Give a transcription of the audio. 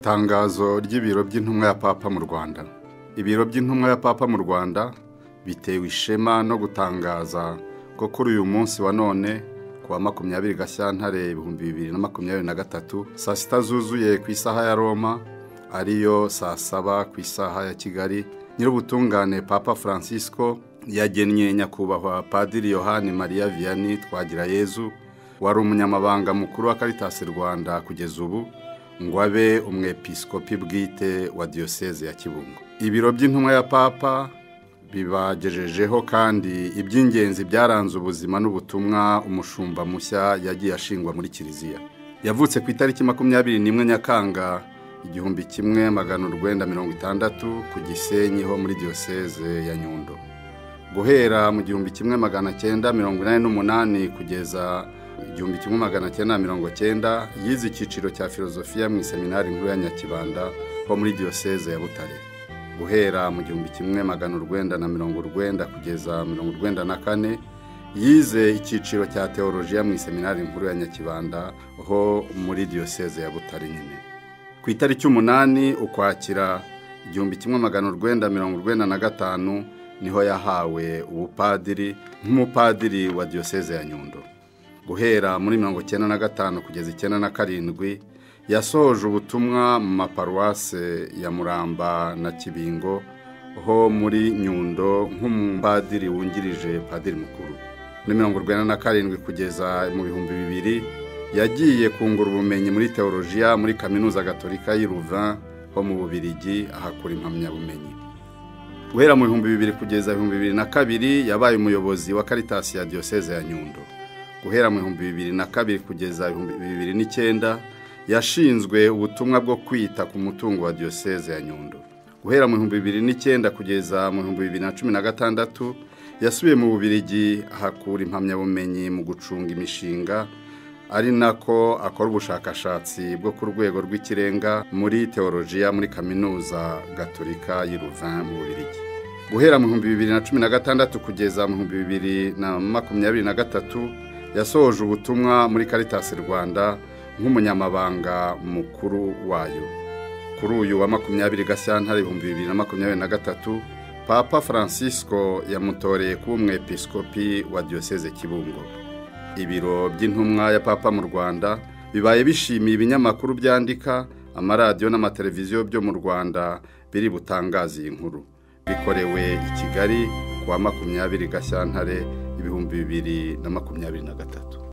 Itangazo ry'ibiro by'intumwa ya Papa mu Rwanda. Ibiro by'intumwa ya Papa mu Rwanda bitewe ishema no gutangaza ko kuri uyu munsi wa none kuwa 20 Gashyantare 2023 saa sita zuzuye ku isaha ya Roma ariyo saa saba ku isaha ya Kigali, nyir'ubutungane Papa Francisco yagennye nyakubahwa Padiri Yohani Maria Vianney Twagirayezu wari umunyamabanga mukuru wa Caritas Rwanda kugeza ubu ngo abe umwepiskopi bwite wa diocese ya Kibungo. Ibiro by'intumwa ya Papa bibagejejeho kandi iby'ingenzi byaranze ubuzima n'ubutumwa umushumba mushya yagiye ashingwa muri Kiliziya. Yavutse ku itariki 21 Nyakanga 1960 ku Gisenyi ho muri diocese ya Nyundo. Guhera mu 1988 kugeza 1990 yize icyiciro cya filozofiya mu seminari nkuru ya Nyakibanda ho muri diocese ya Butare. Guhera mu 1990 kugeza 1994 yize icyiciro cya teolojiya mu seminari nkuru ya Nyakibanda ho muri diocese ya Butare nyine. Ku itariki 8 Ukwakira 1995 niho yahawe ubupadiri nk'umupadiri wa diocese ya Nyundo. Guhera muri 1995 kugeza 1997 yasohoje ubutumwa mu maparuwase ya Muramba na Kibingo ho muri Nyundo nk'umupadiri wungirije padiri mukuru. Muri 1997 kugeza mu 2000 yagiye kungura ubumenyi muri teolojiya muri Kaminuza Gatolika y'i Louvain ho mu Bubiligi ahakura impamyabumenyi. Guhera mu 2000 kugeza 2002 yabaye umuyobozi wa Caritas ya diocese ya Nyundo. Guhera mu 2002 kugeza 2009 yashinzwe ubutumwa bwo kwita ku mutungo wa diocese ya Nyundo. Guhera mu 2009 kugeza mu 2016 yasubiye mu Bubiligi ahakura impamyabumenyi mu gucunga imishinga, ari nako akora ubushakashatsi bwo ku rwego rw'ikirenga muri teolojiya muri Kaminuza Gatolika y'i Louvain mu Bubiligi. Guhera mu 2016 kugeza mu 2023 yasohoje ubutumwa muri Caritas Rwanda nk'umunyamabanga mukuru wayo. Kuri uyu wa 20 Gashyantare 2023 Papa Francisco yamutoreye kuba umwepiskopi wa diocese Kibungo. Ibiro by'intumwa ya Papa mu Rwanda bibaye bishimiye ibinyamakuru byandika, amaradiyo n'amateleviziyo byo mu Rwanda biri butangaza iyi nkuru. Bikorewe i Kigali kuwa 20 Gashyantare 2023.